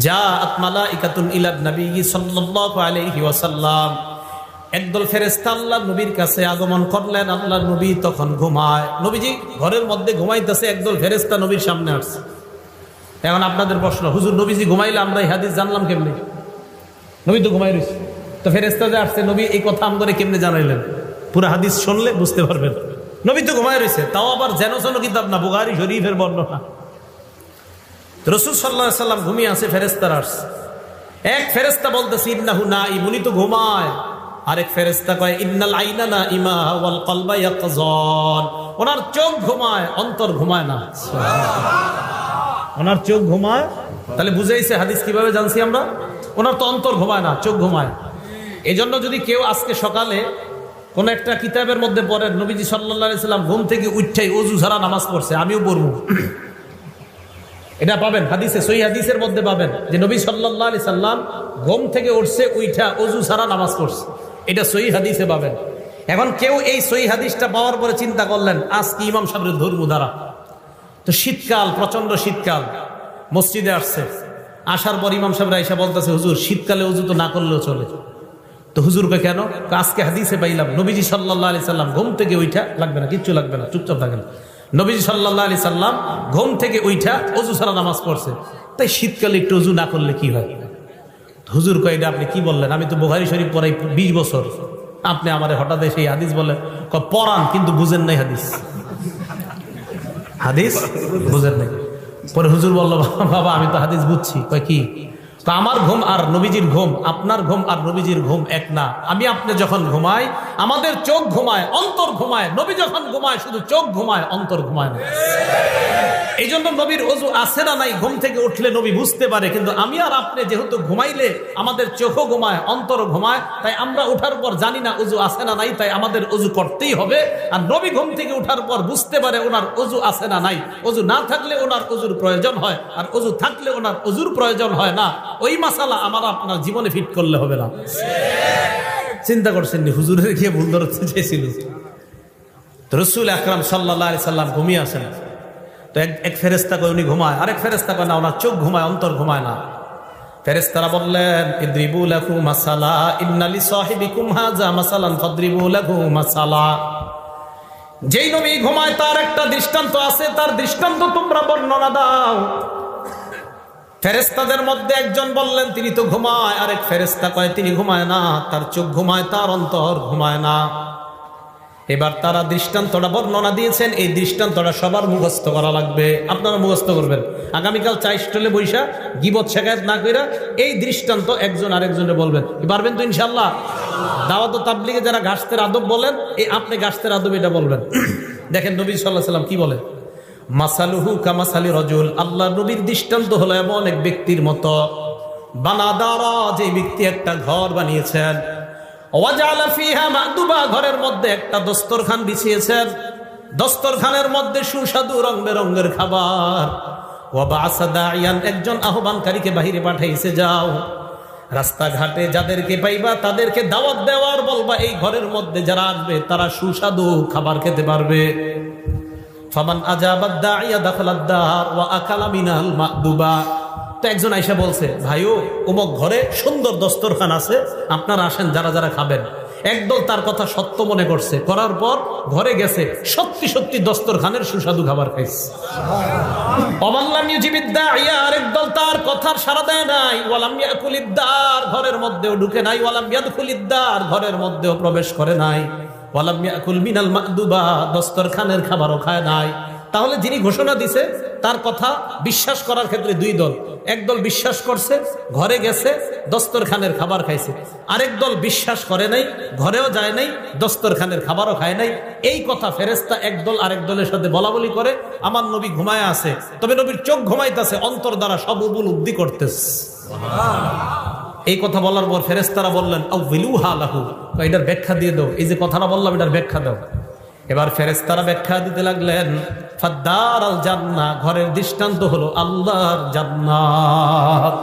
জাআত মালাইকাতুন ইলা নবী সাল্লাল্লাহু আলাইহি ওয়াসাল্লাম। একদল ফেরেশতা আল্লাহর নবীর কাছে আগমন করলেন। আল্লাহর নবী তখন ঘুমায়। নবীজি ঘরের মধ্যে ঘুমাইতেছে, একদল ফেরেশতা নবীর সামনে আসছে। এখন আপনাদের প্রশ্ন, হুজুর নবীজি ঘুমাইলে আমরা এই হাদিস জানলাম কেমনে? নবী তো ঘুমাই রয়েছে, তো ফেরেশতা যে আসছে নবী এই কথা আমগরে কেমনে জানাইলেন? পুরো হাদিস শুনলে বুঝতে পারবেন। নবী তো ঘুমাই রয়েছে, তাও আবার যেন কিতাব না, বুখারী শরীফের বর্ণনা। রাসূল সাল্লাল্লাহু আলাইহি সাল্লাম ঘুমিয়ে আছে, ফেরেশতারা আসছে। এক ফেরেশতা বলতেছে ইন্নাহু নাঈম, উনি তো ঘুমায়। আরেক ফেরেশতা কয় ইন্নাল আইনা নাঈমা ওয়াল কলবা ইয়াকযান, ওনার চোখ ঘুমায়, অন্তর ঘুমায় না। ওনার চোখ ঘুমায়, তাহলে বুঝাইছে হাদিস কিভাবে জানছি আমরা? ওনার তো অন্তর ঘুমায় না, চোখ ঘুমায়। এই জন্য যদি কেউ আজকে সকালে কোন একটা কিতাবের মধ্যে পড়েন নবীজি সাল্লাল্লাহু আলাইহি সাল্লাম ঘুম থেকে উঠেই ওযু ছাড়া নামাজ পড়ছে, আমিও পড়বো, এটা পাবেন হাদিসে, সহিহ হাদিসের মধ্যে পাবেন যে নবী সাল্লাল্লাহু আলাইহি সাল্লাম ঘুম থেকে উঠছে, উঠা ওযু ছাড়া নামাজ পড়ছে, এটা সহিহ হাদিসে পাবেন। এখন কেউ এই সহিহ হাদিসটা পাওয়ার পরে চিন্তা করলেন আজকে ইমাম সাহেবের ধর্ম দ্বারা, তো শীতকাল, প্রচন্ড শীতকাল, মসজিদে আসছে। আসার পর ইমাম সাহেব আয়েশা বলতেছে হুজুর শীতকালে ওযু তো না করলেও চলে। তো হুজুরকে কেন? আজকে হাদিসে পাইলাম নবীজি সাল্লাল্লাহু আলাইহি সাল্লাম ঘুম থেকে উঠা, লাগবে না, কিচ্ছু লাগবে না, চুপচাপ থাকেন, নবীজি সাল্লাল্লাহু আলাইহি সাল্লাম ঘুম থেকে উঠা ওযু ছাড়া নামাজ পড়ছে, তাই শীতকালে একটু ওযু না করলে কি হয়? হুজুর কয় এটা আপনি কি বললেন? আমি তো বুখারী শরীফ পড়াই 20 বছর, আপনি আমারে হঠাৎ এসে এই হাদিস বলে পড়ান, কিন্তু বুঝেন নাই হাদিস, হাদিস বুঝেন নাই। পরে হুজুর বলল বাবা আমি তো হাদিস বুঝছি। কয় কি? তো আমার ঘুম আর নবীজির ঘুম, আপনার ঘুম আর নবীজির ঘুম এক না। আমি আপনি যখন ঘুমাই আমাদের চোখ ঘুমায়, অন্তর ঘুমায়। নবী যখন ঘুমায় শুধু চোখ ঘুমায়, অন্তর ঘুমায় না। এই জন্য নবীর ওযু আছে না নাই ঘুম থেকে উঠলে নবী বুঝতে পারে, কিন্তু আমি আর আপনি যেহেতু ঘুমাইলে আমাদের চোখও ঘুমায়, অন্তর ঘুমায়, তাই আমরা উঠার পর জানি না ওযু আছে না নাই, তাই আমাদের ওযু করতেই হবে। আর নবী ঘুম থেকে উঠার পর বুঝতে পারে ওনার ওযু আছে না নাই। ওযু না থাকলে ওনার ওযুর প্রয়োজন হয়, আর ওযু থাকলে ওনার ওযুর প্রয়োজন হয় না। ওই মাসালা আমার আপনার জীবনে ফিট করলে হবে না। চিন্তা করছেন নি হুজুরের গিয়ে ভুল ধরতে চেয়েছিল? রাসূল আকরাম সাল্লাল্লাহু আলাইহি সাল্লাম ঘুমিয়ে আসেন। তো এক ফেরেশতা কয় উনি ঘুমায়, আরেক ফেরেশতা কয় না ওনার চোখ ঘুমায়, অন্তর ঘুমায় না। ফেরেশতারা বললেন ইদরিবু লাহু মাসালা ইন্না লিসাহিবিকুম হাযা মাসালান ফাদরিবু লাহু মাসালা। যেই নবী ঘুমায় তার একটা দৃষ্টান্ত আছে, তার দৃষ্টান্ত তোমরা বর্ণনা দাও। ফেরেশতাদের মধ্যে একজন বললেন তিনি তো ঘুমায়, আরেক ফেরেশতা কয় তিনি ঘুমায় না, তার চোখ ঘুমায়, তার অন্তর ঘুমায় না। এবার তারা দৃষ্টান্তটা বর্ণনা দিয়েছেন, এই দৃষ্টান্তটা সবার মুখস্থ করা লাগবে, আপনারা মুখস্থ করবেন। আগামীকাল চা স্টলে বৈশা গীবত শেখায়ত না কইরা এই দৃষ্টান্ত একজন আরেকজনে বলবেন, পারবেন তো ইনশাআল্লাহ? দাওয়াত ও তাবলীগে যারা গাছতের আদব বলেন, এই আপনি গাছতের আদব এটা বলবেন। দেখেন নবী সাল্লাল্লাহু আলাইহি সাল্লাম কি বলেন, মাসালুহু কামাসালি রাজুল, আল্লাহ নবীর দৃষ্টান্ত হলো এমন এক ব্যক্তির মতো, বানাদারা, যে ব্যক্তি একটা ঘর বানিয়েছেন, ওয়াজালা ফিহা মাদুবা, ঘরের মধ্যে একটা দস্তরখান বিছিয়েছেন, দস্তরখানের মধ্যে সুস্বাদু রং বেরঙের খাবার, ওয়া বা'সা দাইয়ান, একজন আহ্বানকারীকে বাহিরে পাঠাইছে, যাও রাস্তাঘাটে যাদেরকে পাইবা তাদেরকে দাওয়াত দেওয়ার বলবা এই ঘরের মধ্যে যারা আসবে তারা সুস্বাদু খাবার খেতে পারবে। ফামান আজাবাদ দাইয়া দাখালাদ দার ওয়া আকালা মিনাল মাদুবা। তো একজন আয়েশা বলছে ভাইও অমুক ঘরে সুন্দর দস্তরখান আছে, আপনারা আসেন যারা যারা খাবেন। একদল তার কথা সত্য মনে করছে, করার পর ঘরে গেছে, সত্যি সত্যি দস্তরখানের সুস্বাদু খাবার খাইছে। ওয়াল্লাম ইউজিবিদ দাইয়া, আরেক দল তার কথার সাড়া দেয় নাই, ওয়ালাম ইয়াকুলিদ দার, ঘরের মধ্যেও ঢুকে নাই, ওয়ালাম ইয়াদখুলিদ দার, ঘরের মধ্যেও প্রবেশ করে নাই, ওয়ালাম ইয়াকুল মিনাল মাদুবা, দস্তরখানের খাবারও খায় নাই। তাহলে যিনি ঘোষণা দিছে তার কথা বিশ্বাস করার ক্ষেত্রে দুই দল, একদল বিশ্বাস করছে, ঘরে গেছে, দস্তরখানের খাবার খাইছে, আরেক দল বিশ্বাস করে নাই, ঘরেও যায় নাই, দস্তরখানের খাবারও খায় নাই। এই কথা ফেরেশতা একদল আরেক দলের সাথে বলা বলি করে, আমার নবী ঘুমায় আছে, তবে নবীর চোখ ঘুমাইতেছে, অন্তর দ্বারা সব উপলব্ধি করতেছে। এই কথা বলার পর ফেরেশতারা বললেন আউযিলুহা লাহু, এটার ব্যাখ্যা দিয়ে দাও, এই যে কথাটা বললাম এটার ব্যাখ্যা দাও। এবার ফেরেশতারা ব্যাখ্যা দিতে লাগলেন, ফাদ্দারাল জান্নাহ, ঘরের দৃষ্টান্ত হলো আল্লাহর জান্নাত,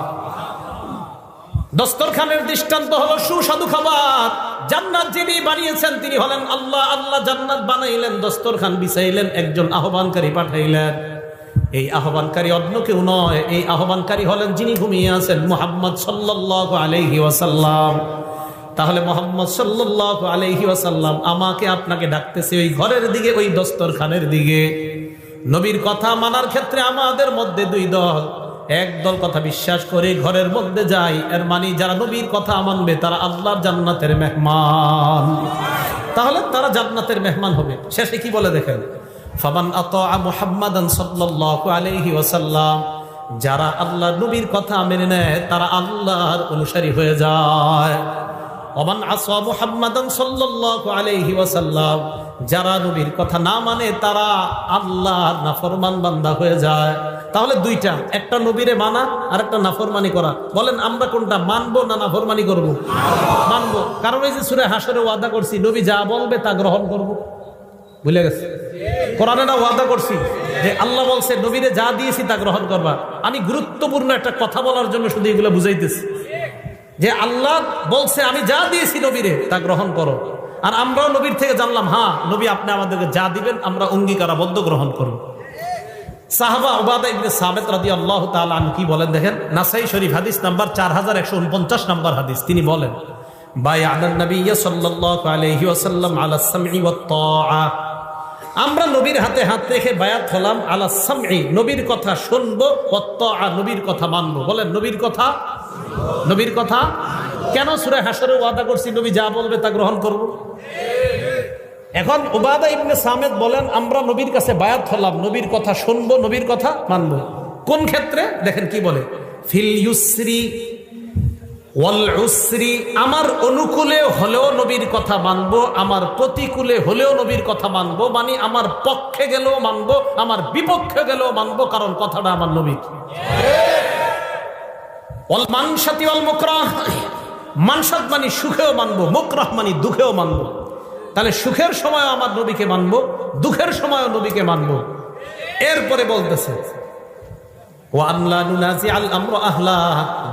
দস্তরখানের দৃষ্টান্ত হলো সুস্বাদু খাবার। জান্নাত যিনি বানিয়েছেন তিনি হলেন আল্লাহ, আল্লাহ জান্নাত বানাইলেন, দস্তরখান বিছাইলেন, একজন আহ্বানকারী পাঠাইলেন। এই আহ্বানকারী অন্য কেউ নয়, এই আহ্বানকারী হলেন যিনি ঘুমিয়ে আছেন, মুহাম্মদ সাল্লাল্লাহু আলাইহি ওয়াসাল্লাম। তাহলে মুহাম্মদ সাল্লাল্লাহু আলাইহি ওয়াসাল্লাম আমাকে আপনাকে ডাকতেছে ওই ঘরের দিকে, ওই দস্তরখানের দিকে। নবীর কথা মানার ক্ষেত্রে আমাদের মধ্যে দুই দল। এক দল কথা বিশ্বাস করে ঘরের মধ্যে যায়, এর মানে যারা নবীর কথা মানবে তারা আল্লাহর জান্নাতের মেহমান, তাহলে তারা জান্নাতের মেহমান হবে। শেষে কি বলে দেখেন, ফামান আতা মুহাম্মাদান সাল্লাল্লাহু আলাইহি ওয়াসাল্লাম, যারা আল্লাহর নবীর কথা মেনে নেয় তারা আল্লাহর অনুসারী হয়ে যায়। ওমান আসা মুহাম্মাদান সাল্লাল্লাহু আলাইহি ওয়াসাল্লাম, যারা নবীর কথা না মানে তারা আল্লাহর নাফরমান বান্দা হয়ে যায়। তাহলে দুইটা, একটা নবীরে মানা আর একটা নাফরমানি করা। বলেন আমরা কোনটা মানবো না নাফরমানি করব? মানবো, কারণ এই যে সূরা হাশরে ওয়াদা করছি নবী যা বলবে তা গ্রহণ করব। ভুলে গেছে? কোরআনে না ওয়াদা করছি যে আল্লাহ বলছে নবীরে যা দিয়েছি তা গ্রহণ করবা। আমি গুরুত্বপূর্ণ একটা কথা বলার জন্য শুধু এগুলো বুঝাইতেছি যে আল্লাহ বলছে আমি যা দিয়েছি নবীরে তা গ্রহণ করো, আর আমরাও নবীর থেকে জানলাম হ্যাঁ নবী আপনি আমাদেরকে যা দিবেন আমরা অঙ্গীকারাবদ্ধ গ্রহণ করব। সাহাবা উবাদা ইবনে সামিত রাদিয়াল্লাহু তাআলা আনহু কি বলেন দেখেন, নাসাই শরীফ হাদিস নাম্বার 4149 নম্বর হাদিস। তিনি বলেন বায়া'নান নাবিয়্য সাল্লাল্লাহু আলাইহি ওয়াসাল্লাম আলাস সামঈ ওয়াত তাআ, আমরা নবীর হাতে হাত রেখে বায়াত হলাম আলাস সামঈ, নবীর কথা শুনবো, ওয়াত তাআ, নবীর কথা মানবো। বলেন নবীর কথা, নবীর কথা কেন সূরা হাশরে ওয়াদা করছি নবী যা বলবে তা গ্রহণ করব। এখন উবাদা ইবনে সামিত বলেন আমরা নবীর কাছে বায়াত হলাম, নবীর কথা শুনবো, নবীর কথা মানবো। কোন ক্ষেত্রে দেখেন কি বলে, ফিল ইউসরি ওয়াল উসরি, আমার অনুকূলে হলেও নবীর কথা মানবো, আমার প্রতিকূলে হলেও নবীর কথা মানবো। মানে আমার পক্ষে গেলেও মানবো, আমার বিপক্ষে গেলেও মানবো, কারণ কথাটা আমার নবীর। ওয়াল মানশাতি ওয়াল মুকরাহ, মানশাত মানে সুখেও মানবো, মুকরাহ মানে দুঃখেও মানবো। তাহলে সুখের সময় আমার নবীকে মানবো, দুঃখের সময় নবীকে মানবো। এরপরে বলতেছে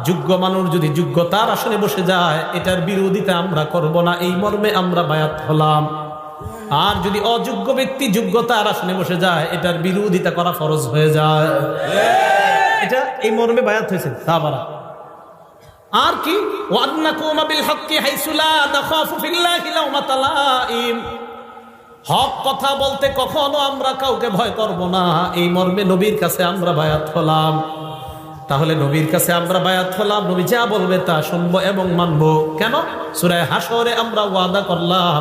যোগ্য মানুষ যদি যোগ্যতার আসনে বসে যায় এটার বিরোধিতা আমরা করব না, এই মর্মে আমরা বায়াত হলাম। আর যদি অযোগ্য ব্যক্তি যোগ্যতার আসনে বসে যায় এটার বিরোধিতা করা ফরজ হয়ে যায়। এটা এই মর্মে বায়াত হয়েছে। সাহাবারা আর কি, ওয়ান্নাকুমা বিল হক্কি হাইসু লা নাখাফু ফিল্লাহি লাওমাতা লাইম, হক কথা বলতে কখনো আমরা কাউকে ভয় করব না, এই মর্মে নবীর কাছে আমরা বায়াত হলাম। তাহলে নবীর কাছে আমরা বায়াত হলাম, নবী যা বলবে তা শুনবো এবং মানবো। কেন? সূরা হাশরে আমরা ওয়াদা করলাম,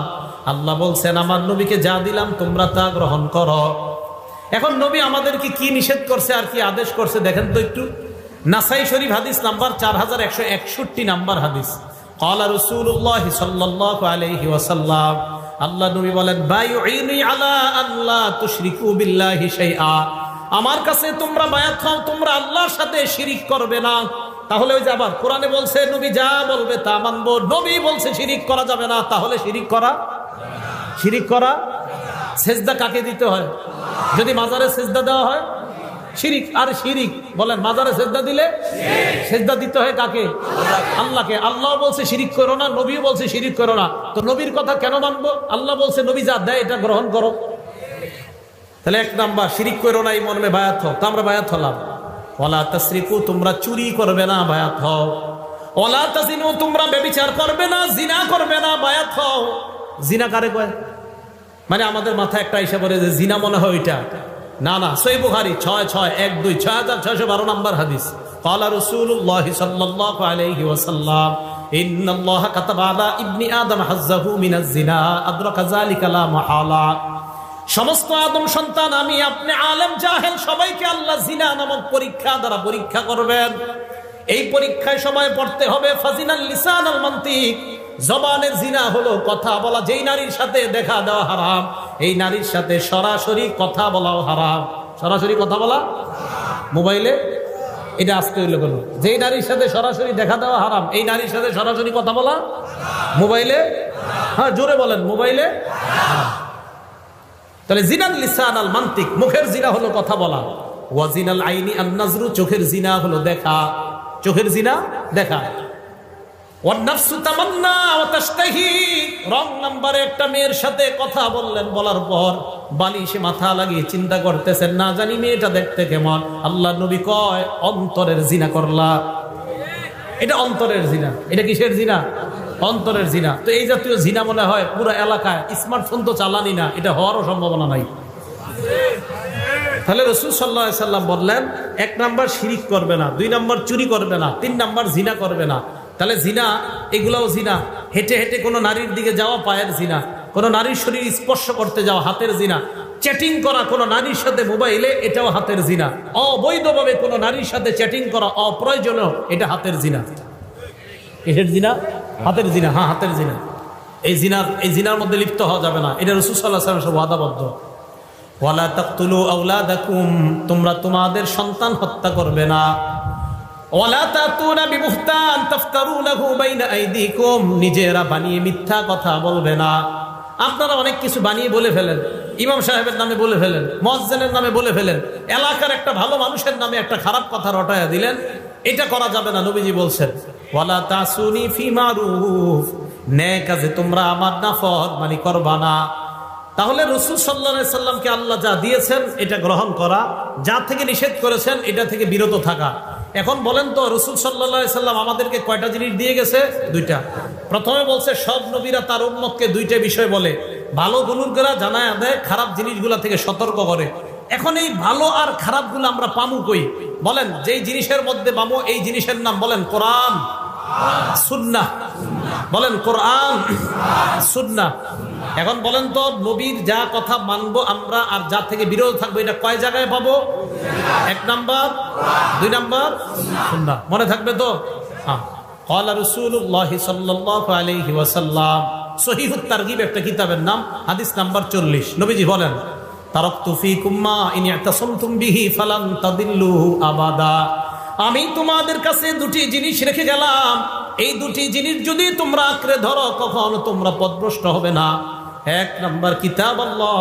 আল্লাহ বলছেন আমার নবীকে যা দিলাম তোমরা তা গ্রহণ করো। এখন নবী আমাদেরকে কি নিষেধ করছে আর কি আদেশ করছে দেখেন তো একটু। নাসাই শরীফ হাদিস নাম্বার 4161 নাম্বার হাদিস, ক্বালা রাসূলুল্লাহ সাল্লাল্লাহু আলাইহি ওয়াসাল্লাম, আল্লাহ নবী বলেন বায়ুইনি আলা আল্লা তুশরিকু বিল্লাহি শাইআ, আমার কাছে তোমরা বায়াত হও তোমরা আল্লাহর সাথে শিরিক করবে না। তাহলে ওই যে আবার কোরআনে বলছে নবী যা বলবে তা মানবো, নবী বলছে শিরিক করা যাবে না, তাহলে শিরিক করা, শিরিক করা। সেজদা কাকে দিতে হয়? যদি মাজারে সেজদা দেওয়া হয় শিরিক। আর শিরিক বলেন মাজারে সেজদা দিলে সেজদা দিতে হয় কাকে? আল্লাহকে। আল্লাহ বলছে শিরিক করো না, নবীও বলছে শিরিক করো না, তো নবীর কথা কেন মানবো? আল্লাহ বলছে নবী যা দেয় এটা গ্রহণ করো। তাহলে এক নাম্বার শিরিক করো না, এই মর্মে বায়াত হও, তো আমরা বায়াত হলাম। ওয়ালা তাসরিকু, তোমরা চুরি করবে না, বায়াত হও। ওয়ালা তাজিনু, তোমরা ব্যভিচার করবে না, জিনা করবে না, বায়াত হও। জিনা কারে কয়? মানে আমাদের মাথায় একটা হিসাব করে যে জিনা মনে হয় ওইটা, না না, সহিহ বুখারী 6612 নম্বর হাদিস, ক্বালা রাসূলুল্লাহ সাল্লাল্লাহু আলাইহি ওয়াসাল্লাম ইন্নাল্লাহা কাতাবা আলা ইবনি আদম হাজ্জাহু মিনাজ জিনা আদরাকা যালিকা লা মাহালা, সমস্ত আদম সন্তান আমি আপনি আলেম জাহেল সবাইকে আল্লাহ জিনা নামক পরীক্ষা দ্বারা পরীক্ষা করবেন। এই পরীক্ষায় সময় পড়তে হবে ফাজিনাল লিসান আল মান্তিক, জবানের জিনা হলো কথা বলা। যেই নারীর সাথে দেখা দেওয়া হারাম, এই নারীর সাথে সরাসরি কথা বলাও হারাম। সরাসরি কথা বলা মোবাইলে, এটা আসতে হইলো গেল। যেই নারীর সাথে সরাসরি দেখা দেওয়া হারাম, এই নারীর সাথে সরাসরি কথা বলা মোবাইলে, হ্যাঁ জোরে বলেন, মোবাইলে হারাম। তাহলে জিনাল লিসান আল মান্তিক, মুখের জিনা হলো কথা বলা। ওয়াজিনাল আইনি আন নাজরু, চোখের জিনা হলো দেখা। চোখের জিনা দেখা। ওয়ান-নাফসু তামান্না ওয়া তাশতাহি, রং নাম্বারে একটা মেয়ের সাথে কথা বললেন, বলার পর বালিশে মাথা লাগিয়ে চিন্তা করতেছেন না জানি মেয়েটা দেখতে কেমন। আল্লাহ নবী কয় অন্তরের জিনা করলা। এটা অন্তরের জিনা। এটা কিসের জিনা? অন্তরের জিনা। তো এই জাতীয় জিনা মনে হয় পুরো এলাকায়, স্মার্টফোন তো চালানি না, এটা হওয়ারও সম্ভাবনা নাই। তাহলে রাসূল সাল্লাল্লাহু আলাইহি সাল্লাম বললেন 1 নাম্বার শিরিক করবে না, 2 নাম্বার চুরি করবে না, 3 নাম্বার জিনা করবে না। তাহলে জিনা, এগুলাও জিনা। হেঁটে হেঁটে কোনো নারীর দিকে যাওয়া পায়ের জিনা, কোনো নারীর শরীর স্পর্শ করতে যাওয়া হাতের জিনা, চ্যাটিং করা কোনো নারীর সাথে মোবাইলে, এটাও হাতের জিনা। অবৈধভাবে কোনো নারীর সাথে চ্যাটিং করা অপ্রয়োজনীয়, এটা হাতের জিনা। এর জিনা হাতের জিনা, হ্যাঁ হাতের জিনা। এই জিনার মধ্যে লিপ্ত হওয়া যাবে না, এটা রাসূল সাল্লাল্লাহু আলাইহি ওয়াসাল্লাম ওয়াদাবদ্ধ। ওয়ালা তাকতুলু আওলাদাকুম, তোমরা তোমাদের সন্তান হত্যা করবে না। ওয়ালা তাতুনা বিবুহতান তাফতারুনাহু বাইনা আইদিকুম, নিজেরা বানিয়ে মিথ্যা কথা বলবে না। আপনারা অনেক কিছু বানিয়ে বলে ফেলেন, ইমাম সাহেবের নামে বলে ফেলেন, মুয়াজ্জিনের নামে বলে ফেলেন, এলাকার একটা ভালো মানুষের নামে একটা খারাপ কথা রটায়া দিলেন। এটা করা যাবে না। নবীজি বলছেন ওয়ালা তাসুনি ফি মারুফ, নেক কাজে তোমরা আমার নাফরমানি করবা না। তাহলে রাসূল সাল্লাল্লাহু আলাইহি সাল্লামকে আল্লাহ যা দিয়েছেন এটা গ্রহণ করা, যা থেকে নিষেধ করেছেন এটা থেকে বিরত থাকা। এখন বলেন তো রাসূল সাল্লাল্লাহু আলাইহি সাল্লাম আমাদেরকে কয়টা জিনিস দিয়ে গেছে? 2টা। প্রথমে বলছে সব নবীরা তার উম্মতকে 2টা বিষয় বলে, ভালো গুণগুলা জানায় দেয়, খারাপ জিনিসগুলা থেকে সতর্ক করে। এখন এই ভালো আর খারাপগুলো আমরা পামু কই? বলেন, যেই জিনিসের মধ্যে পামু এই জিনিসের নাম বলেন কোরআন সুন্নাহ। বলেন কোরআন সুন্নাহ। এখন বলেন তো নবীর যা কথা মানবো আমরা আর যা থেকে বিরত থাকবো, এটা কয় জায়গায় পাবো? 1 নাম্বার, 2 নাম্বার সুন্নাহ। মনে থাকবে তো? হ্যাঁ। ক্বালা রাসূলুল্লাহ সাল্লাল্লাহু আলাইহি ওয়াসাল্লাম, সহিহুত তারগিব একটা কিতাবের নাম, হাদিস নাম্বার 40। নবীজি বলেন তারাকতু ফীকুম মা ইন ইতাসামতুম বিহি ফালান তাদিল্লু আবাদা, আমি তোমাদের কাছে 2টি জিনিস রেখে গেলাম, এই 2টি জিনিস যদি তোমরা আঁকড়ে ধরো কখনো তোমরা পথভ্রষ্ট হবে না। 1 নাম্বার কিতাব আল্লাহ,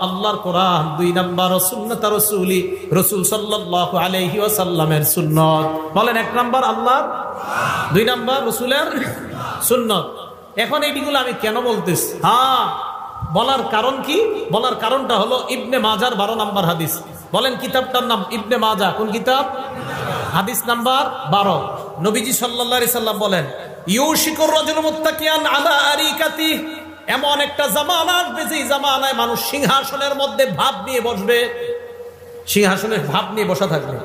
আল্লাহর কোরআন। 2 নাম্বার সুন্নাত রাসূলি, রাসূল সাল্লাল্লাহু আলাইহি ওয়াসাল্লামের সুন্নাত। বলেন 1 নাম্বার আল্লাহ, 2 নাম্বার রাসূলের সুন্নাত। এখন এইগুলো আমি কেন বলতেছি? হ্যাঁ, বলার কারণ কি? বলার কারণটা হলো ইবনে মাজার 12 নাম্বার হাদিস। বলেন কিতাবটার নাম ইবনে মাজা। কোন কিতাব? হাদিস নাম্বার 12। নবীজি সাল্লাল্লাহু আলাইহি সাল্লাম বলেন ইউশিকুর রাজুলু মুত্তাকিয়ান আলা আরিকাতি, এমন একটা জামানা আসবে যেই জামানায় মানুষ সিংহাসনের মধ্যে ভাব নিয়ে বসবে, সিংহাসনের ভাব নিয়ে বসা থাকবে।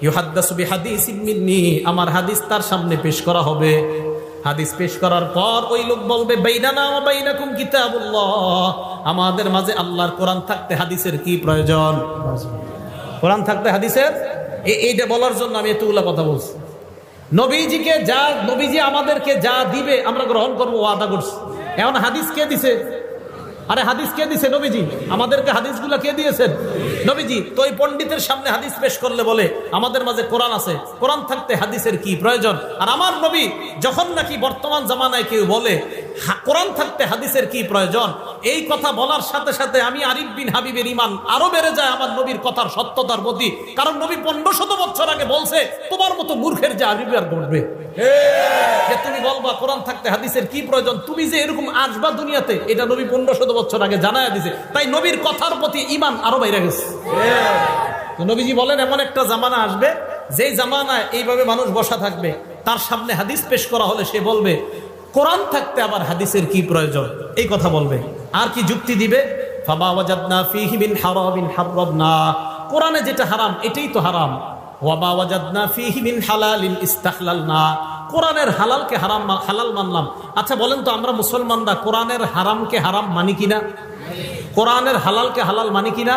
ইউহাদ্দাসু বিহাদিসিন মিন্নি, আমার হাদিস তার সামনে পেশ করা হবে। হাদিস পেশ করার পর ওই লোক বলবে বাইনানা ওয়া বাইনাকুম কিতাবুল্লাহ, আমাদের মাঝে আল্লাহর কোরআন থাকতে হাদিসের কি প্রয়োজন? কোরআন থাকতে হাদিসের, এইটা বলার জন্য আমি এতগুলা কথা বলছি। নবীজি আমাদেরকে যা দিবে আমরা গ্রহণ করবো, ওয়াদা করছি। এখন হাদিস কে দিছে? আরে হাদিস কে দিছে? নবীজি। আমাদেরকে হাদিসগুলো কে দিয়েছেন? নবীজি। তো এই পণ্ডিতের সামনে হাদিস পেশ করলে বলে আমাদের মাঝে কোরআন আছে, কোরআন থাকতে হাদিসের কি প্রয়োজন? আর আমার নবী যখন নাকি বর্তমান জামানায় কেউ বলে কোরআন থাকতে হাদিসের কি প্রয়োজন, এই কথা বলার সাথে সাথে আমি আরিফ বিন হাবিবের ঈমান আরো বেড়ে যায় আমার নবীর কথার সত্যতার প্রতি। কারণ নবী 1500 বছর আগে বলছে, তোমার মতো মূর্খের যে আরিফ আর ঘটবে যে তুমি বলবা কোরআন থাকতে হাদিসের কি প্রয়োজন, তুমি যে এরকম আসবা দুনিয়াতে, এটা নবী 1500 বছর আগে জানায়া দিছে। তাই নবীর কথার প্রতি ঈমান আরো বাইরে গেছে। নবীজি বলেন এমন একটা জামানা আসবে যেই জামানায় এইভাবে মানুষ বসা থাকবে, তার সামনে হাদিস পেশ করা হলে সে বলবে কোরআন থাকতে আবার হাদিসের কি প্রয়োজন, এই কথা বলবে। আর কি যুক্তি দিবে? ফামা ওয়াজাদনা ফীহি মিন হারামিন হারামনা, কোরআনে যেটা হারাম এটাই তো হারাম। ওয়ামা ওয়াজাদনা ফীহি মিন হালালিন ইস্তাহলালনা, কোরআনের হালালকে হালাল মানলাম। আচ্ছা বলেন তো আমরা মুসলমানরা কোরআনের হারামকে হারাম মানি কিনা? কোরআনের হালালকে হালাল মানি কিনা?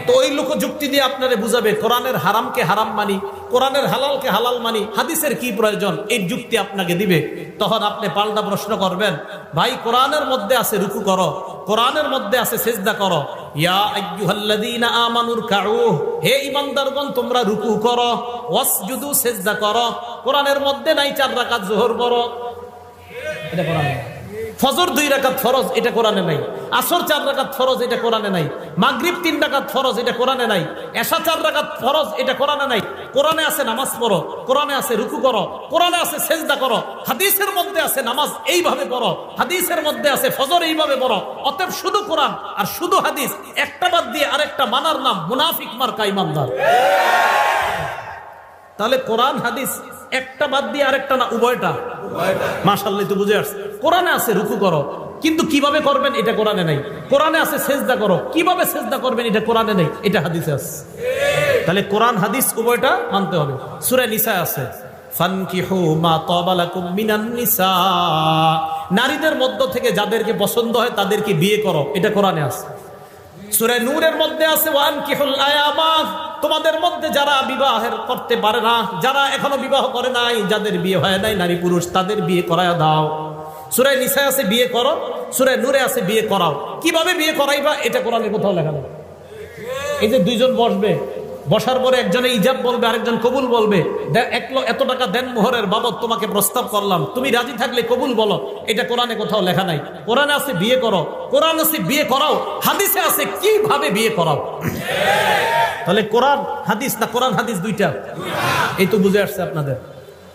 তো ওই লোক যুক্তি দিয়ে আপনারে বুঝাবে কোরআনের হারামকে হারাম মানি, কোরআনের হালালকে হালাল মানি, হাদিসের কি প্রয়োজন, এই যুক্তি আপনাকে দিবে। তখন আপনি পাল্টা প্রশ্ন করবেন, ভাই কোরআনের মধ্যে আছে রুকু করো, কোরআনের মধ্যে আছে সিজদা করো, ইয়া আইয়ুহাল্লাযীনা আমানুর কাউ, হে ঈমানদারগণ তোমরা রুকু করো, ওয়াসজুদু সিজদা করো। কোরআনের মধ্যে নাই 4 রাকাত যোহর পড়ো, এটা কোরআনে। ফজর 2 রাকাত ফরজ, এটা কোরআনে নাই। আসর 4 রাকাত ফরজ, এটা কোরআনে নাই। মাগরিব 3 রাকাত ফরজ, এটা কোরআনে নাই। এশা 4 রাকাত ফরজ, এটা কোরআনে নাই। কোরআনে আছে নামাজ পড়ো, কোরআনে আছে রুকু করো, কোরআনে আছে সেজদা করো, হাদিসের মধ্যে আছে নামাজ এইভাবে পড়ো, হাদিসের মধ্যে আছে ফজর এইভাবে পড়ো। অতএব শুধু কোরআন আর শুধু হাদিস একটা বাদ দিয়ে আরেকটা মানার নাম মুনাফিক মার্কা ইমানদার। তাহলে কোরআন হাদিস একটা বাদ দিয়ে আরেকটা না, উভয়টা। মাশাআল্লাহ, তো বুঝে আসছে। কোরআনে আছে রুকু করো, কিন্তু কিভাবে করবেন এটা কোরআনে নাই। কোরআনে আছে সেজদা করো, কিভাবে সেজদা করবেন এটা কোরআনে নেই, এটা হাদিসে আছে। তাহলে কোরআন হাদিস উভয়টা মানতে হবে। সূরা নিসা আছে ফানকিহু মা তাবা লাকুম মিনান নিসা, নারীদের মধ্য থেকে যাদেরকে পছন্দ হয় তাদেরকে বিয়ে করো, এটা কোরআনে আছে। সূরা নূরের মধ্যে আছে ওয়ানকিহুল আয়ামা, তোমাদের মধ্যে যারা বিবাহের করতে পারে না, যারা এখনো বিবাহ করে নাই, যাদের বিয়ে হয় নাই, নারী পুরুষ, তাদের বিয়ে করায় দাও। সূরা নিসা আছে বিয়ে করো, সূরা নূরে আছে বিয়ে করাও। কিভাবে বিয়ে করাইবা এটা কোরআনে কোথাও লেখা নেই। এই যে দুইজন বসবে, বসার পরে একজনে ইজাব বলবে, আরেকজন কবুল বলবে, এত টাকা দেন মোহরের বাবদ তোমাকে প্রস্তাব করলাম, তুমি রাজি থাকলে কবুল বলো, এটা কোরআনে কোথাও লেখা নাই। কোরআনে আছে বিয়ে করো, কোরআন আছে বিয়ে করাও, হাদিসে আছে কিভাবে বিয়ে করাও। তাহলে কোরআন হাদিস না কোরআন হাদিস দুইটা, এই তো বুঝে আসছে আপনাদের।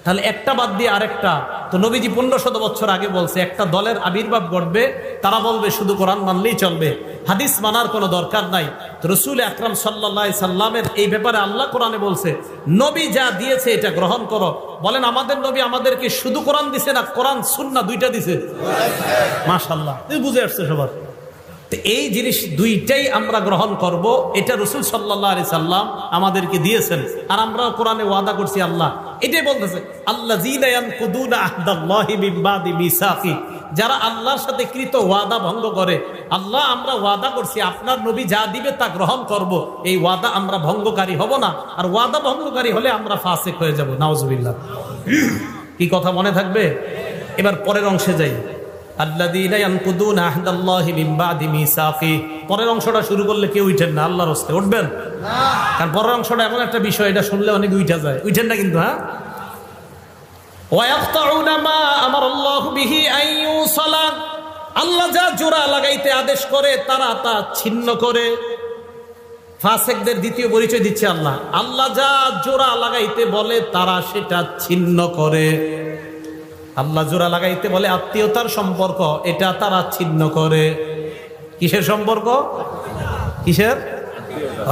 তাহলে একটা বাদ দিয়ে আরেকটা। তো নবীজি 1500 বছর আগে বলছে একটা দলের আবির্ভাব ঘটবে, তারা বলবে শুধু কোরআন মানলেই চলবে, হাদিস মানার কোনো দরকার নাই। তো রাসূল আকরাম সাল্লাল্লাহু আলাইহি সাল্লামের এই ব্যাপারে আল্লাহ কোরআনে বলছে নবী যা দিয়েছে এটা গ্রহণ করো। বলেন আমাদের নবী আমাদেরকে শুধু কোরআন দিছে না কোরআন সুন্নাহ দুইটা দিছে? মাশাআল্লাহ, বুঝে আসছে সবার। এই জিনিস দুইটাই আমরা গ্রহণ করব, এটা রাসূল সাল্লাল্লাহু আলাইহি সাল্লাম আমাদেরকে দিয়েছেন। আর আমরা কোরআনে ওয়াদা করছি, আল্লাহ এটাই বলতেছে আল্লাযীনা ইয়ানকুদুনা আহদাল্লাহি মিন বাদি মিসাকি, যারা আল্লাহর সাথে কৃত ওয়াদা ভঙ্গ করে। আল্লাহ আমরা ওয়াদা করছি আপনার নবী যা দিবে তা গ্রহণ করব, এই ওয়াদা আমরা ভঙ্গকারী হব না। আর ওয়াদা ভঙ্গকারী হলে আমরা ফাসিক হয়ে যাব, নাউজুবিল্লাহ। কি কথা মনে থাকবে? এবার পরের অংশে যাই। আল্লাযীনা ইয়ানকুদুনা আহদাল্লাহি মিন বাদি মিসাকি, পরের অংশটা শুরু করলে কেউ উঠেন না, আল্লাহর রাস্তে উঠবেন না। কারণ পরের অংশটা এমন একটা বিষয়, এটা শুনলে অনেক উঠা যায়, উঠেন না কিন্তু। হ্যাঁ, ওয়ায়াকতাউনা মা আমারাল্লাহু বিহি আন ইউসালা, আল্লাহ যা জোড়া লাগাইতে আদেশ করে তারা তা ছিন্ন করে। ফাসিকদের দ্বিতীয় পরিচয় দিচ্ছে আল্লাহ, আল্লাহ যা জোড়া লাগাইতে বলে তারা সেটা ছিন্ন করে। আল্লাহ জোড়া লাগাইতে বলে আত্মীয়তার সম্পর্ক, এটা তারা ছিন্ন করে। কিসের সম্পর্ক? কিসের?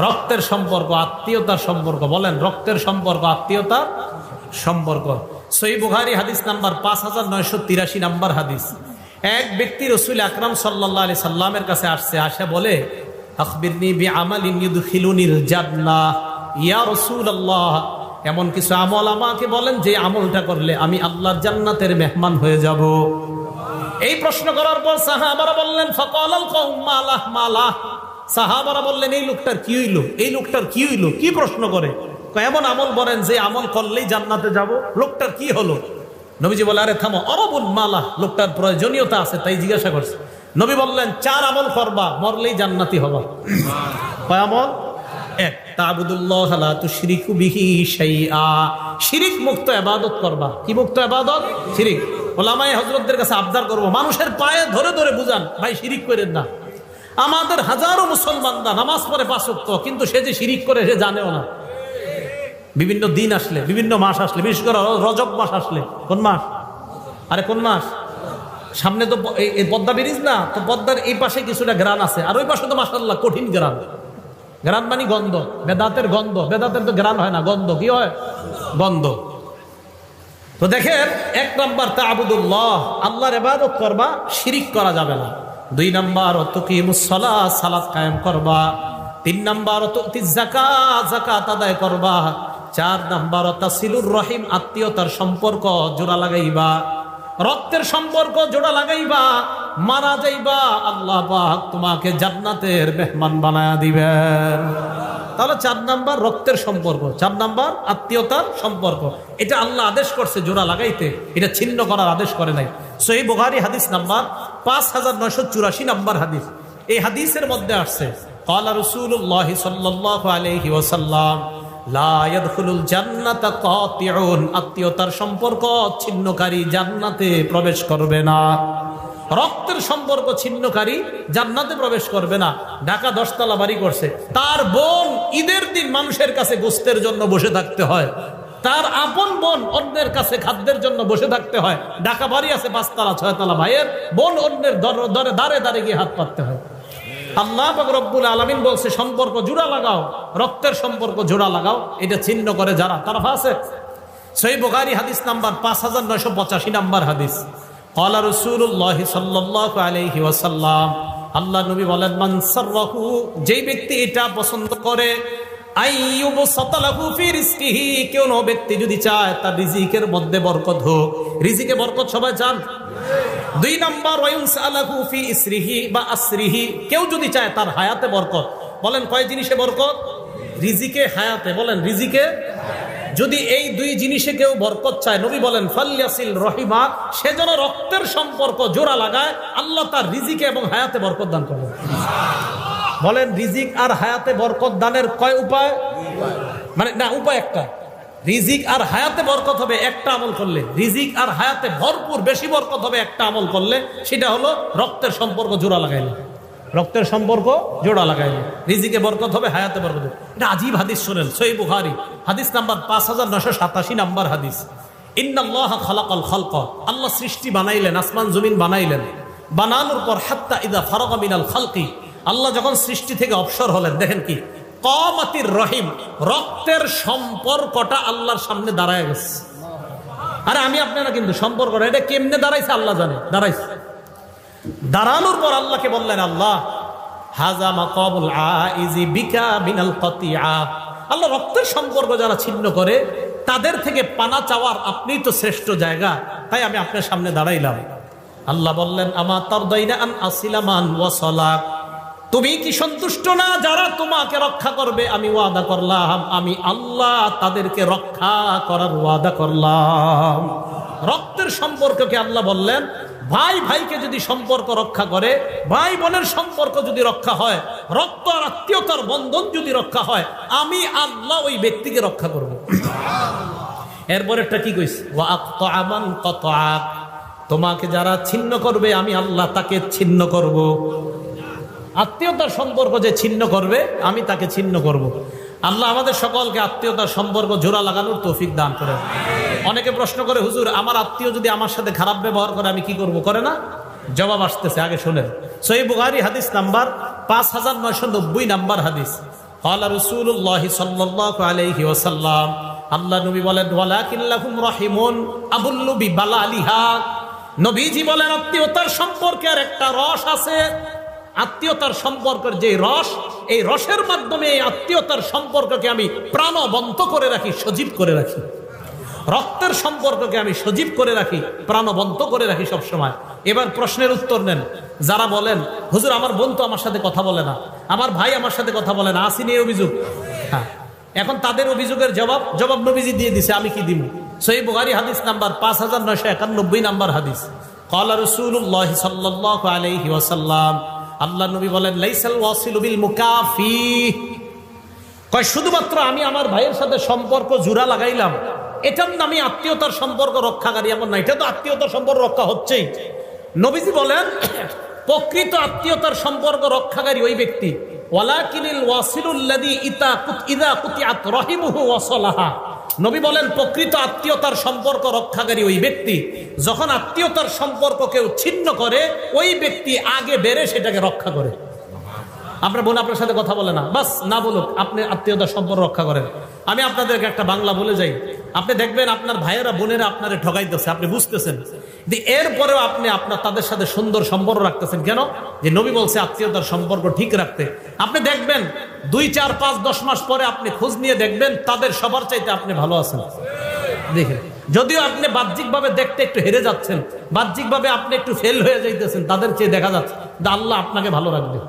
রক্তের সম্পর্ক, আত্মীয়তার সম্পর্ক। বলেন রক্তের সম্পর্ক, আত্মীয়তার সম্পর্ক। সহিহ বুখারী হাদিস নাম্বার 5983 নাম্বার হাদিস। এক ব্যক্তি রাসূল আকরাম সাল্লাল্লাহু আলাইহি সাল্লামের কাছে আসছে, আসে বলে আখবিরনি বিআমালিন ইউদখিলুনিল জান্নাহ, ইয়া রাসূলুল্লাহ এমন কিছু আমল আমাকে বলেন যে আমলটা করলে আমি আল্লাহর জান্নাতের মেহমান হয়ে যাব। এই প্রশ্ন করার পর সাহাবারা বললেন ফাকালাল কওম মালাহ মালাহ, সাহাবারা বললেন এই লোকটার কি হইল, এই লোকটার কি হইল, কি প্রশ্ন করে? এমন আমল বলেন যে আমল করলেই জান্নাতে যাব, লোকটার কি হলো? নবীজি বলে আরে থামো, অরবুল মালাহ, লোকটার প্রয়োজনীয়তা আছে তাই জিজ্ঞাসা করছে। নবী বললেন 4 আমল করবা, মরলেই জান্নাতি হবা। কয় আমল? এক, তা'বুদুল্লাহ লা তুশরিকু বিহি শাইআ, শিরিক মুক্ত ইবাদত করবা। কি মুক্ত ইবাদত? শিরিক। ওলামায়ে হযরতদের কাছে আবদার করব, মানুষের পায়ে ধরে ধরে বুঝান ভাই শিরিক করেন না। আমাদের হাজারো মুসলমানরা নামাজ পড়ে 5 ওয়াক্ত, কিন্তু সে যে শিরিক করে সে জানেও না। বিভিন্ন দিন আসলে, বিভিন্ন মাস আসলে, বিশেষ করে রজব মাস আসলে, কোন মাস? আরে কোন মাস? সামনে তো এই পদ্মা ব্রিজ না, তো পদ্মার এই পাশে কিছুটা গ্রান আছে, আর ওই পাশে তো মাশাআল্লাহ কঠিন গ্রান। গ্রান মানে গন্ধ, বেদাতের গন্ধ। বেদাতের তো গ্রান হয় না, গন্ধ। কি হয়? গন্ধ। তো দেখেন, 1 নাম্বার তা'বুদুল্লাহ, আল্লাহর ইবাদত করবা, শিরিক করা যাবে না। 2 নাম্বার তুকিমুস সালাহ, সালাত কায়েম করবা। 3 নাম্বার তুতিজ যাকাত, যাকাত আদায় করবা। 4 নাম্বার তাসিলুর রহিম, আত্মীয়তার সম্পর্ক জোড়া লাগাইবা। রক্তের সম্পর্ক জোড়া লাগাইবা, মারা যাইবা, আল্লাহ পাক তোমাকে জান্নাতের মেহমান বানায়া দিবেন। তাহলে 4 নাম্বার রক্তের সম্পর্ক, 4 নাম্বার আত্মীয়তার সম্পর্ক। এটা আল্লাহ আদেশ করছে জোড়া লাগাইতে, এটা ছিন্ন করার আদেশ করে নাই। সহিহ বুখারী হাদিস নাম্বার 5984 নাম্বার হাদিস। এই হাদিসের মধ্যে আসছে ক্বালা রাসূলুল্লাহ সাল্লাল্লাহু আলাইহি ওয়াসাল্লাম লা ইয়াদখুলুল জান্নাতা কাতিউন, আত্মীয়তার সম্পর্ক ছিন্নকারী জান্নাতে প্রবেশ করবে না। রক্তের সম্পর্ক ছিন্নকারী জান্নাতে প্রবেশ করবে না। ঢাকা 10 তলা বাড়ি করছে, তার বোন ঈদের দিন মানুষের কাছে গোস্তের জন্য বসে থাকতে হয়, তার আপন বোন অন্যের কাছে খাদ্যের জন্য বসে থাকতে হয়। ঢাকা বাড়ি আছে 5 তলা 6 তলা, ভাইয়ের বোন অন্যের দাঁড়ে দাঁড়ে গিয়ে হাত পাততে হয়। আল্লাহ পাক রব্বুল আলামিন বলছে সম্পর্ক জোড়া লাগাও, রক্তের সম্পর্ক জোড়া লাগাও। এটা ছিন্ন করে যারা, তারা ফাসিক। সহিহ বুখারী হাদিস নাম্বার 5985 নাম্বার হাদিস। ক্বালা রাসূলুল্লাহ সাল্লাল্লাহু আলাইহি ওয়াসাল্লাম, আল্লাহ নবী বলেন, মান সাররাহু, যেই ব্যক্তি এটা পছন্দ করে, আইয়ুবসাতালাহু ফি রিজকিহি, কোন ব্যক্তি যদি চায় তার রিজিকের মধ্যে বরকত হোক। রিজিকে বরকত সবাই চান? 2 নাম্বার, ওয়ায়ুনসালাহু ফি ইসরিহি বা আসরিহি, কেউ যদি চায় তার হায়াতে বরকত। বলেন কয় জিনিসে বরকত? রিজিকে, হায়াতে। বলেন রিজিকে। যদি এই 2 জিনিসে কেউ বরকত চায়, নবী বলেন ফালইয়াসিল রহিমা, সে যেন রক্তের সম্পর্ক জোড়া লাগায়, আল্লাহ তার রিজিকে এবং হায়াতে বরকত দান করবেন। বলেন রিজিক আর হায়াতে বরকত দানের কয় উপায়? মানে না, উপায় একটা। রিজিক আর হায়াতে বরকত হবে একটা আমল করলে, রিজিক আর হায়াতে ভরপুর বেশি বরকত হবে একটা আমল করলে, সেটা হলো রক্তের সম্পর্ক জোড়া লাগাইলে। রক্তের সম্পর্ক জোড়া লাগাইলে রিজিকে বরকত হবে, হায়াতে বরকত হবে। এটা আজীব হাদিস শোনেন, সহিহ বুখারী হাদিস নাম্বার 5987 নাম্বার হাদিস। ইন্নাল্লাহা খালাকাল খালক, আল্লাহ সৃষ্টি বানাইলেন, আসমান জমিন বানাইলেন। বানানোর পর হাত্তা ইযা ফারাগা মিনাল খালকি, আল্লাহ যখন সৃষ্টি থেকে অবসর হলেন, দেখেন কি কামাতির রহিম, রক্তের সম্পর্কটা আল্লাহর সামনে দাঁড়ায় গেছে। আরে আমি আপনারা কিন্তু সম্পর্কটা এটা কেমনে দাঁড়াইছে আল্লাহ জানে, দাঁড়াইছে। দাঁড়ানোর পর আল্লাহকে বললেন, আল্লাহ হাযা মাকাবুল আইজি বিকা মিনাল কাতিআ, আল্লাহ রক্তের সম্পর্ক যারা ছিন্ন করে তাদের থেকে পানা চাওয়ার আপনি তো শ্রেষ্ঠ জায়গা, তাই আমি আপনার সামনে দাঁড়াইলাম। আল্লাহ বললেন, আমা তারদাইনা আন আসিলামান ওয়াসালাক, তুমি কি সন্তুষ্ট না যারা তোমাকে রক্ষা করবে? আমি ওয়াদা করলাম, আমি আল্লাহ তাদেরকে রক্ষা করার ওয়াদা করলাম। রক্তের সম্পর্ককে আল্লাহ বললেন, ভাই ভাইকে যদি সম্পর্ক রক্ষা করে, ভাই বোনের সম্পর্ক যদি রক্ষা হয়, রক্ত আর আত্মীয়তার বন্ধন যদি রক্ষা হয়, আমি আল্লাহ ওই ব্যক্তিকে রক্ষা করব। এরপরেরটা কি কইছে? ওয়া আক্তা মান কাতাআক, তোমাকে যারা ছিন্ন করবে আমি আল্লাহ তাকে ছিন্ন করব। আত্মীয়তার সম্পর্ক যে ছিন্ন করবে আমি তাকে ছিন্ন করব। আল্লাহ আমাদের সকলকে আত্মীয়তার সম্পর্ক জোড়া লাগানোর তৌফিক দান করেন। অনেকে প্রশ্ন করে, হুজুর আমার আত্মীয় যদি আমার সাথে খারাপ ব্যবহার করে আমি কি করব? করে না? জবাব আসতেছে, আগে শুনেন। সহিহ বুখারী হাদিস নাম্বার 5990 নাম্বার হাদিস। ক্বালা রাসূলুল্লাহ সাল্লাল্লাহু আলাইহি ওয়াসাল্লাম, আল্লাহ নবী বলেন, ওয়ালাকিল্লাহুম রাহিমুন আবুল্লু বিবালালিহা, নবীজি বলেন আত্মীয়তার সম্পর্কের একটা রস আছে। আত্মীয়তার সম্পর্কের যে রস, এই রসের মাধ্যমে এই আত্মীয়তার সম্পর্ককে আমি প্রাণবন্ত করে রাখি, সজীব করে রাখি। রক্তের সম্পর্ককে আমি সজীব করে রাখি, প্রাণবন্ত করে রাখি সব সময়। এবার প্রশ্নের উত্তর নেন। যারা বলেন, হুজুর আমার বোন তো আমার সাথে কথা বলে না, আমার ভাই আমার সাথে কথা বলে না, আসেনি এই অভিযোগ। হ্যাঁ, এখন তাদের অভিযোগের জবাব নবীজি দিয়ে দিছে, আমি কি দিব? সহিহ বুখারী হাদিস নাম্বার 5991 নাম্বার হাদিস। ক্বালা রাসূলুল্লাহ সাল্লাল্লাহু আলাইহি ওয়াসাল্লাম, আল্লাহ নবী বলেন, লাইসাল ওয়াসিলু বিল মুকাফি, কয় শুধুমাত্র আমি আমার ভাইয়ের সাথে সম্পর্ক জোড়া লাগাইলাম এটার নামে আত্মীয়তার সম্পর্ক রক্ষাকারী এমন না। এটা তো আত্মীয়তার সম্পর্ক রক্ষা হচ্ছেই। নবীজি বলেন, প্রকৃত আত্মীয়তার সম্পর্ক রক্ষাকারী ওই ব্যক্তি, ওয়ালাকিনিল ওয়াসিলুল্লাযী ইযা কুতিআত রাহিমুহু ওয়াসালাহা, নবী বলেন প্রকৃত আত্মীয়তার সম্পর্ক রক্ষাকারী ওই ব্যক্তি, যখন আত্মীয়তার সম্পর্ক কেউ ছিন্ন করে ওই ব্যক্তি আগে বেড়ে সেটাকে রক্ষা করে। আপনার বোন আপনার সাথে কথা বলে না, বাস না বলুক, আপনি আত্মীয়তার সম্পর্ক রক্ষা করেন। আমি আপনাদেরকে একটা বাংলা বলে যাই, আপনি দেখবেন আপনার ভাইয়েরা বোনেরা আপনারে ঠকাইতেছে, আপনি বুঝতেছেন, এরপরেও আপনি তাদের সাথে সুন্দর সম্পর্ক রাখতেছেন কেন? যে নবী বলছে আত্মীয়তার সম্পর্ক ঠিক রাখতে। আপনি দেখবেন 2, 4, 5, 10 মাস পরে আপনি খোঁজ নিয়ে দেখবেন তাদের সবার চাইতে আপনি ভালো আছেন। দেখেন, যদিও আপনি বাহ্যিকভাবে দেখতে একটু হেরে যাচ্ছেন, বাহ্যিকভাবে আপনি একটু ফেল হয়ে যাইতেছেন, তাদের চেয়ে দেখা যাচ্ছে আল্লাহ আপনাকে ভালো রাখবে।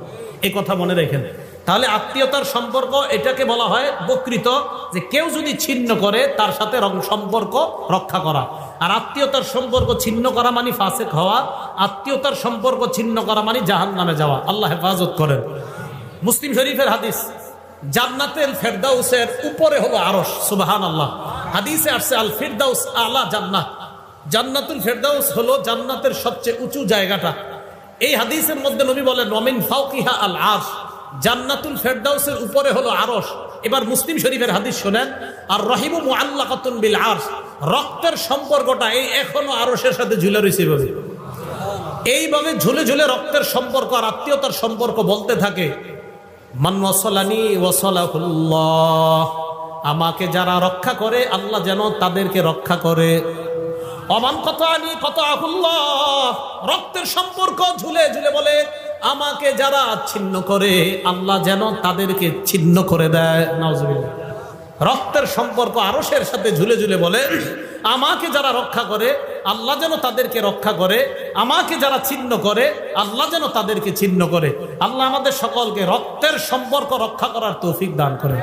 এই কথা মনে রাখেন। তাহলে আত্মীয়তার সম্পর্ক এটাকে বলা হয় প্রকৃত, যে কেউ যদি ছিন্ন করে তার সাথে সম্পর্ক রক্ষা করা। আর আত্মীয়তার সম্পর্ক ছিন্ন করা মানে ফাসিক হওয়া, আত্মীয়তার সম্পর্ক ছিন্ন করা মানে জাহান্নামে যাওয়া। আল্লাহ হেফাজত করেন। মুসলিম শরীফের হাদিস, জান্নাতুল ফেরদাউসের উপরে হলো আরশ। সুবহানাল্লাহ। হাদিসে আসছে আল ফিরদাউস আলা জান্নাত, জান্নাতুল ফেরদাউস হলো জান্নাতের সবচেয়ে উঁচু জায়গাটা। এই হাদিসের মধ্যে নবী বলেন ওয়ামিন ফাওকিহা আল আরশ, জান্নাতুল ফেরদাউসের উপরে হলো আরশ। এবার মুসলিম শরীফের হাদিস শোনেন, আর রহিমু মুআল্লাকাতুন বিল আরশ, রক্তের সম্পর্কটা এই এখনো আরশের সাথে ঝুলে রয়েছে। এইভাবে ঝুলে ঝুলে রক্তের সম্পর্ক আর আত্মীয়তার সম্পর্ক বলতে থাকে, মান ওয়াসালানি ওয়াসালাহুল্লাহ, আমাকে যারা রক্ষা করে আল্লাহ যেন তাদেরকে রক্ষা করে। অমান কতানি কতাহুল্লাহ, রক্তের সম্পর্ক ঝুলে ঝুলে বলে আমাকে যারা ছিন্ন করে আল্লাহ যেন তাদেরকে ছিন্ন করে দেয়। নাউজুবিল্লাহ। রক্তের সম্পর্ক আরশের সাথে ঝুলে ঝুলে বলে আমাকে যারা রক্ষা করে আল্লাহ যেন তাদেরকে রক্ষা করে, আমাকে যারা ছিন্ন করে আল্লাহ যেন তাদেরকে ছিন্ন করে। আল্লাহ আমাদের সকলকে রক্তের সম্পর্ক রক্ষা করার তৌফিক দান করে।